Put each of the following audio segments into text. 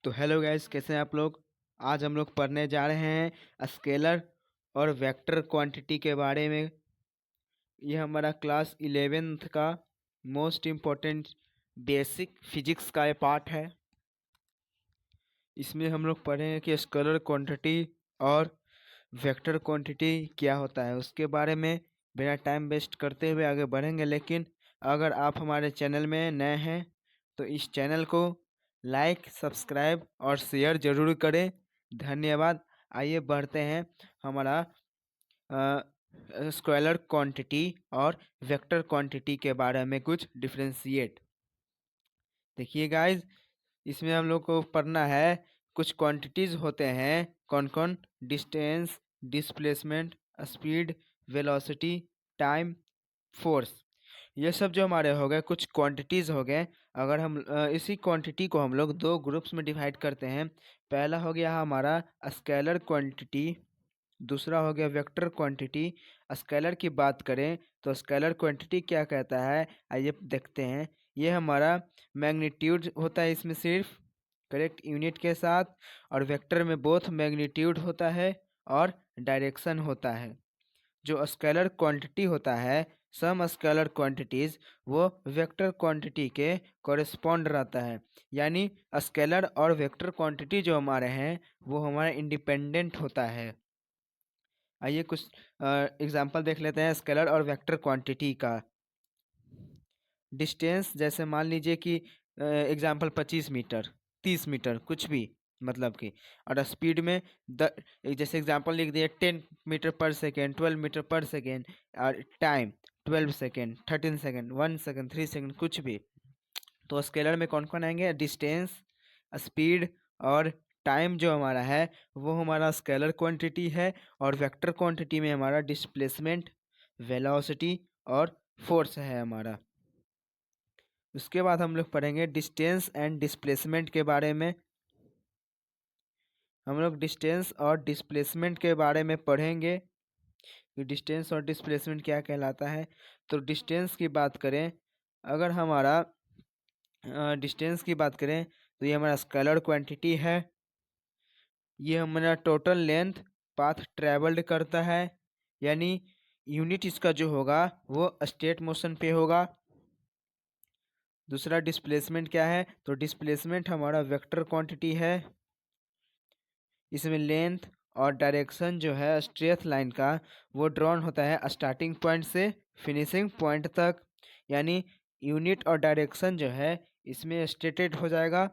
तो hello guys, कैसे हैं आप लोग। आज हम लोग पढ़ने जा रहे हैं स्केलर और वेक्टर क्वांटिटी के बारे में। ये हमारा क्लास 11th का मोस्ट इम्पोर्टेंट बेसिक फिजिक्स का ये पार्ट है। इसमें हम लोग पढ़ेंगे कि स्केलर क्वांटिटी और वेक्टर क्वांटिटी क्या होता है, उसके बारे में बिना टाइम वेस्ट करते हुए आगे बढ़ेंगे। लेकिन अगर आप हमारे चैनल में नए हैं तो इस चैनल को लाइक, सब्सक्राइब और शेयर जरूर करें। धन्यवाद। आइए बढ़ते हैं हमारा स्केलर क्वांटिटी और वेक्टर क्वांटिटी के बारे में कुछ डिफ्रेंशिएट। देखिए गाइस, इसमें हम लोग को पढ़ना है कुछ क्वांटिटीज होते हैं। कौन कौन? Distance, displacement, speed, velocity, time, force. ये सब जो हमारे हो गए कुछ क्वांटिटीज हो गए। अगर हम इसी क्वांटिटी को हम लोग दो ग्रुप्स में डिवाइड करते हैं। पहला हो गया हमारा स्केलर क्वांटिटी, दूसरा हो गया वेक्टर क्वांटिटी। स्केलर की बात करें तो स्केलर क्वांटिटी क्या कहता है, आइए देखते हैं। ये हमारा मैग्नीट्यूड होता है इसमें सिर्फ करेक्ट यूनिट के साथ, और वेक्टर में बोथ मैग्नीट्यूड होता है और डायरेक्शन होता है। जो स्केलर क्वांटिटी होता है, सम स्केलर क्वांटिटीज, वो वेक्टर क्वांटिटी के कॉरेस्पॉन्ड रहता है। यानी स्केलर और वेक्टर क्वांटिटी जो हमारे हैं वो हमारा इंडिपेंडेंट होता है। आइए कुछ एग्जांपल देख लेते हैं स्केलर और वेक्टर क्वांटिटी का। डिस्टेंस, जैसे मान लीजिए कि एग्जांपल 25 मीटर, 30 मीटर, कुछ भी मतलब कि। और स्पीड में जैसे एग्जांपल लिख दिए 10 मीटर पर सेकेंड, 12 मीटर पर सेकेंड। और time 12 second, 13 second, 1 second, 3 second, कुछ भी। तो स्केलर में कौन कौन आएंगे? डिस्टेंस, स्पीड और टाइम जो हमारा है वो हमारा स्केलर क्वांटिटी है। और वेक्टर क्वांटिटी में हमारा डिस्प्लेसमेंट, वेलोसिटी और फोर्स है हमारा। उसके बाद हम लोग पढ़ेंगे डिस्टेंस एंड डिस्प्लेसमेंट के बारे में। हम लोग डिस्टेंस और डिस्प्लेसमेंट के बारे में पढ़ेंगे कि डिस्टेंस और डिस्प्लेसमेंट क्या कहलाता है। तो डिस्टेंस की बात करें, अगर हमारा डिस्टेंस की बात करें तो ये हमारा स्केलर क्वांटिटी है। ये हमारा टोटल लेंथ पाथ ट्रेवल्ड करता है, यानी यूनिट इसका जो होगा वो स्टेट मोशन पे होगा। दूसरा डिस्प्लेसमेंट क्या है? तो डिस्प्लेसमेंट हमारा वेक्टर क्वांटिटी है। इसमें लेंथ और डायरेक्शन जो है स्ट्रेट लाइन का वो ड्रॉन होता है स्टार्टिंग पॉइंट से फिनिशिंग पॉइंट तक। यानी यूनिट और डायरेक्शन जो है इसमें स्टेटेड हो जाएगा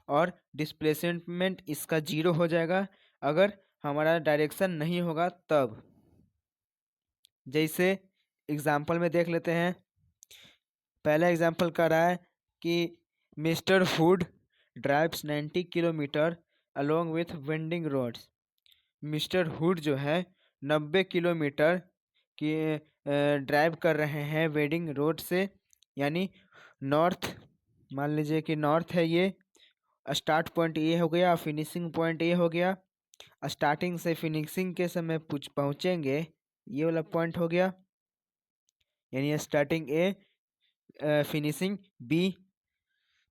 और डिस्प्लेसमेंट इसका 0 हो जाएगा अगर हमारा डायरेक्शन नहीं होगा तब। जैसे एग्जाम्पल में देख लेते हैं। पहला एग्जाम्पल कर रहा है कि mister Hood drives 90 kilometre along with winding roads. Mister Hood जो है 90 किलोमीटर की ड्राइव कर रहे हैं वेडिंग रोड से, यानी नॉर्थ। मान लीजिए कि नॉर्थ है ये। स्टार्ट पॉइंट ये हो गया, फिनिशिंग पॉइंट ये हो गया। स्टार्टिंग से फिनिशिंग के समय पहुंचेंगे, ये वाला पॉइंट हो गया, यानी स्टार्टिंग ए, फिनिशिंग बी।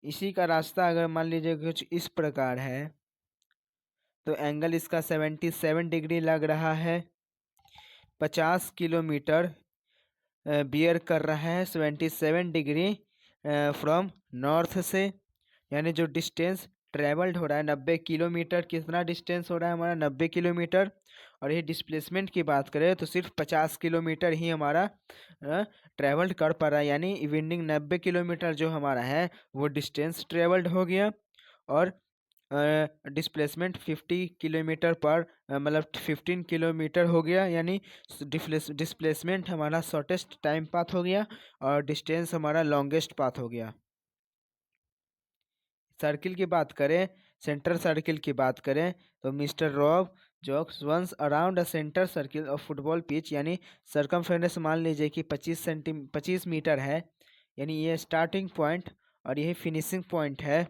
इसी का रास्ता अगर मान लीजिए कुछ इस प्रकार है तो एंगल इसका 77 डिग्री लग रहा है। 50 किलोमीटर बियर कर रहा है 77 डिग्री फ्रॉम नॉर्थ से। यानी जो डिस्टेंस ट्रेवल्ड हो रहा है 90 किलोमीटर, कितना डिस्टेंस हो रहा है हमारा? 90 किलोमीटर। और ये डिस्प्लेसमेंट की बात करें तो सिर्फ 50 किलोमीटर ही हमारा ट्रेवल्ड कर पा रहा है। यानी विंडिंग 90 किलोमीटर जो हमारा है वो डिस्टेंस ट्रेवल्ड हो गया। और डिस्प्लेसमेंट 50 किलोमीटर पर मतलब 15 किलोमीटर हो गया। यानी डिस्प्लेसमेंट हमारा शॉर्टेस्ट टाइम पाथ हो गया और डिस्टेंस हमारा लॉन्गेस्ट पाथ हो गया। सर्किल की बात करें, सेंटर सर्किल की बात करें तो mister Rob jogs once around a centre circle of football pitch, यानी सरकमफेरेंस मान लीजिए कि 25 मीटर है। यानी ये स्टार्टिंग पॉइंट और यही फिनिशिंग पॉइंट है।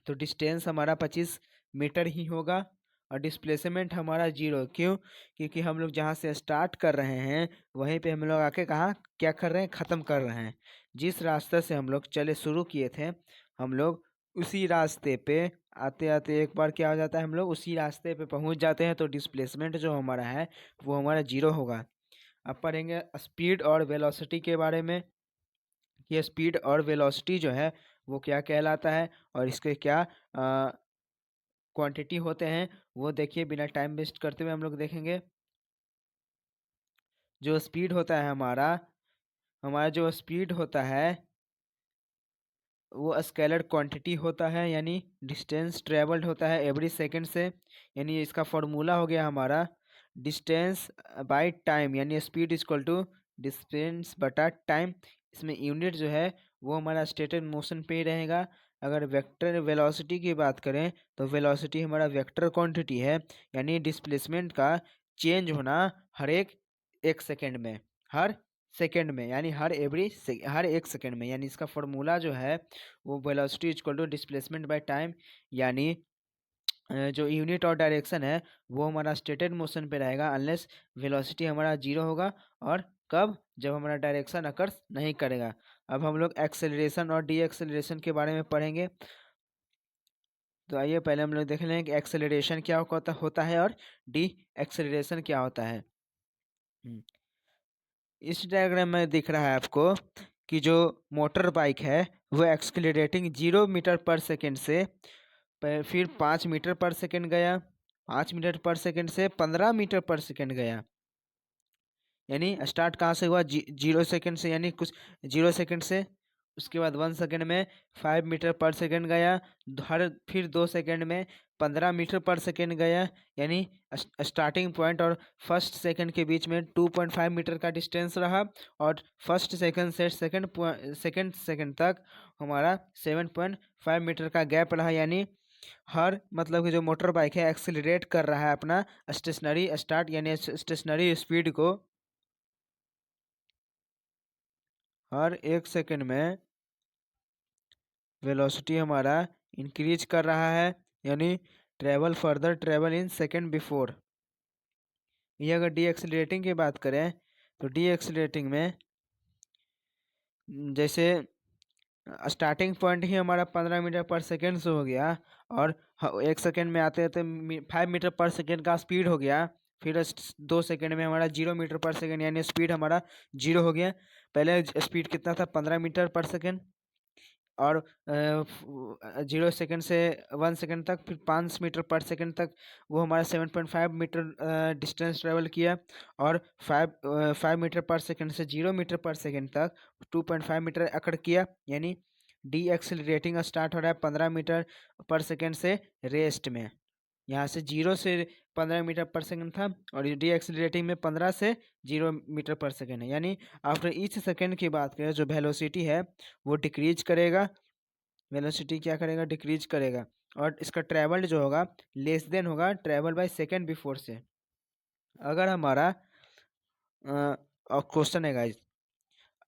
तो डिस्टेंस हमारा 25 मीटर ही होगा और डिस्प्लेसमेंट हमारा 0। क्यों? क्योंकि हम लोग जहाँ से स्टार्ट कर रहे हैं वहीं पे हम लोग आके कहाँ क्या कर रहे हैं? ख़त्म कर रहे हैं। जिस रास्ते से हम लोग चले शुरू किए थे हम लोग उसी रास्ते पे आते आते एक बार क्या हो जाता है, हम लोग उसी रास्ते पे पहुंच जाते हैं, तो डिस्प्लेसमेंट जो हमारा है वो हमारा जीरो होगा। अब पढ़ेंगे स्पीड और वेलोसिटी के बारे में, कि स्पीड और वेलोसिटी जो है वो क्या कहलाता है और इसके क्या क्वांटिटी होते हैं, वो देखिए बिना टाइम वेस्ट करते हुए हम लोग देखेंगे। जो स्पीड होता है हमारा हमारा जो स्पीड होता है वो स्केलर क्वांटिटी होता है, यानी डिस्टेंस ट्रेवल्ड होता है एवरी सेकंड से, यानी इसका फॉर्मूला हो गया हमारा डिस्टेंस बाय टाइम, यानी स्पीड इक्वल टू डिस्टेंस बटा टाइम। इसमें यूनिट जो है वो हमारा स्टेटेड मोशन पे ही रहेगा। अगर वेक्टर वेलोसिटी की बात करें तो वेलोसिटी हमारा वेक्टर क्वांटिटी है, यानी डिस्प्लेसमेंट का चेंज होना हर एक सेकेंड में, हर सेकेंड में, यानी हर एक सेकेंड में, यानी इसका फॉर्मूला जो है वो velocity equal to displacement by time, यानी जो यूनिट और डायरेक्शन है वो हमारा स्टेटेड मोशन पे रहेगा अनलेस वेलोसिटी हमारा जीरो होगा, और कब, जब हमारा डायरेक्शन अकर्स नहीं करेगा। अब हम लोग एक्सेलरेशन और डी एक्सेलरेशन के बारे में पढ़ेंगे। तो आइए पहले हम लोग देख लें कि एक्सेलरेशन क्या होता है और डी एक्सेलरेशन क्या होता है। इस डायग्राम में दिख रहा है आपको कि जो मोटर बाइक है वो एक्सक्लेरेटिंग 0 मीटर पर सेकेंड से फिर 5 मीटर पर सेकेंड गया, 5 मीटर पर सेकेंड से 15 मीटर पर सेकेंड गया, यानी स्टार्ट कहाँ से हुआ, 0 सेकेंड से, यानी कुछ 0 सेकेंड से। उसके बाद 1 सेकेंड में 5 मीटर पर सेकेंड गया, हर फिर 2 सेकेंड में 15 मीटर पर सेकेंड गया, यानी स्टार्टिंग पॉइंट और फर्स्ट सेकेंड के बीच में 2.5 मीटर का डिस्टेंस रहा, और फर्स्ट सेकेंड से सेकेंड सेकेंड तक हमारा 7.5 मीटर का गैप रहा, यानी हर मतलब कि जो मोटर बाइक है एक्सिलरेट कर रहा है अपना स्टेशनरी स्टार्ट यानी स्टेशनरी स्पीड को हर एक सेकेंड में वेलोसिटी हमारा इंक्रीज कर रहा है, यानी ट्रेवल इन सेकेंड बिफोर। ये अगर डी एक्सिलरेटिंग की बात करें तो डी एक्सिलरेटिंग में जैसे स्टार्टिंग पॉइंट ही हमारा 15 मीटर पर सेकेंड से हो गया, और एक सेकेंड में आते आते 5 मीटर पर सेकेंड का स्पीड हो गया, फिर 2 सेकेंड में हमारा 0 मीटर पर सेकेंड, यानी स्पीड हमारा जीरो हो गया। पहले स्पीड कितना था, 15 मीटर पर सेकेंड, और 0 सेकेंड से 1 सेकेंड तक, फिर 5 मीटर पर सेकेंड तक वो हमारा 7.5 मीटर डिस्टेंस ट्रेवल किया, और 5 मीटर पर सेकेंड से 0 मीटर पर सेकेंड तक 2.5 मीटर अकड़ किया, यानी डी एक्सिलरेटिंग स्टार्ट हो रहा है 15 मीटर पर सेकेंड से रेस्ट में। यहाँ से 0 से 15 मीटर पर सेकेंड था, और डी एक्सिलरेटिंग में 15 से 0 मीटर पर सेकेंड है, यानी आफ्टर ईच सेकेंड की बात करें जो वेलोसिटी है वो डिक्रीज करेगा, वेलोसिटी क्या करेगा, डिक्रीज करेगा, और इसका ट्रेवल्ड जो होगा लेस देन होगा ट्रेवल बाय सेकेंड बिफोर से। अगर हमारा क्वेश्चन है गाइज,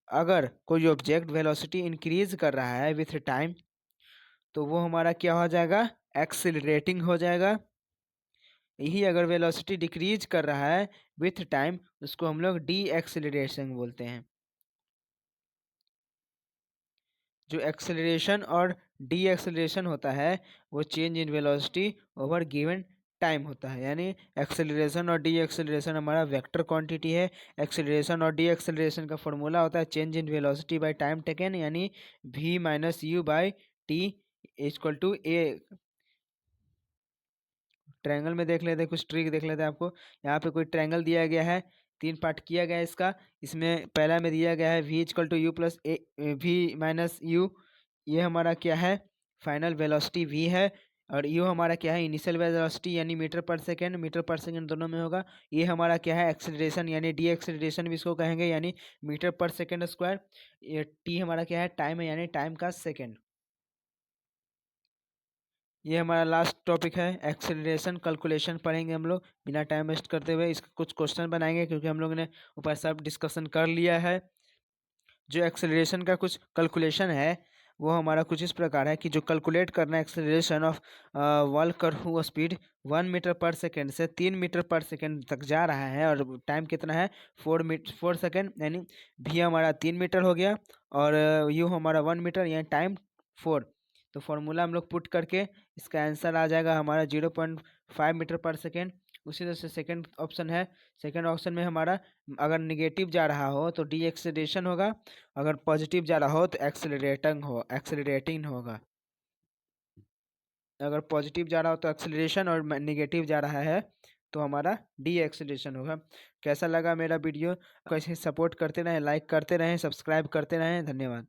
अगर कोई ऑब्जेक्ट वेलोसिटी इंक्रीज कर रहा है विथ टाइम तो वो हमारा क्या हो जाएगा, एक्सिलरेटिंग हो जाएगा। यही अगर वेलोसिटी डिक्रीज कर रहा है विथ टाइम उसको हम लोग डी एक्सिलरेशन बोलते हैं। जो एक्सेलरेशन और डी एक्सेलरेशन होता है वो change in velocity over given time होता है, यानी एक्सेलरेशन और डी एक्सेलरेशन हमारा वेक्टर क्वांटिटी है। एक्सेलरेशन और डी एक्सेलरेशन का फॉर्मूला होता है change in velocity by time taken, यानी v minus u by t equal to a. Triangle में देख लेते हैं, कुछ ट्रिक देख लेते हैं आपको। यहाँ पे कोई ट्रायंगल दिया गया है, 3 पार्ट किया गया है इसका। इसमें पहला में दिया गया है v equal to u plus a v minus u, ये हमारा क्या है, फाइनल वेलोसिटी v है, और यू हमारा क्या है, इनिशियल वेलोसिटी, यानी मीटर पर सेकेंड दोनों में होगा। ये हमारा क्या है, एक्सेलरेशन, यानी डी एक्सेलरेशन भी इसको कहेंगे, यानी मीटर पर सेकेंड स्क्वायर। ये टी हमारा क्या है, टाइम है, यानी टाइम का सेकेंड। ये हमारा लास्ट टॉपिक है, एक्सेलरेशन कैलकुलेशन पढ़ेंगे हम लोग बिना टाइम वेस्ट करते हुए। इसका कुछ क्वेश्चन बनाएंगे क्योंकि हम लोग ने ऊपर सब डिस्कशन कर लिया है। जो एक्सेलरेशन का कुछ कैलकुलेशन है वो हमारा कुछ इस प्रकार है कि जो कैलकुलेट करना है acceleration of world curve speed 1 metre पर सेकेंड से 3 मीटर पर सेकेंड तक जा रहा है, और टाइम कितना है, 4 सेकेंड, यानी भी हमारा 3 मीटर हो गया, और यू हमारा 1 मीटर, यानी टाइम 4। तो फॉर्मूला हम लोग पुट करके इसका आंसर आ जाएगा हमारा 0.5 मीटर पर सेकेंड। उसी तरह से सेकेंड ऑप्शन है, सेकेंड ऑप्शन में हमारा अगर निगेटिव जा रहा हो तो डी एक्सेलरेशन होगा, अगर पॉजिटिव जा रहा हो तो एक्सेलरेटिंग होगा। अगर पॉजिटिव जा रहा हो तो एक्सेलरेशन और निगेटिव जा रहा है तो हमारा डी एक्सेलरेशन होगा। कैसा लगा मेरा वीडियो? कैसे सपोर्ट करते रहें, लाइक करते रहें, सब्सक्राइब करते रहें। धन्यवाद।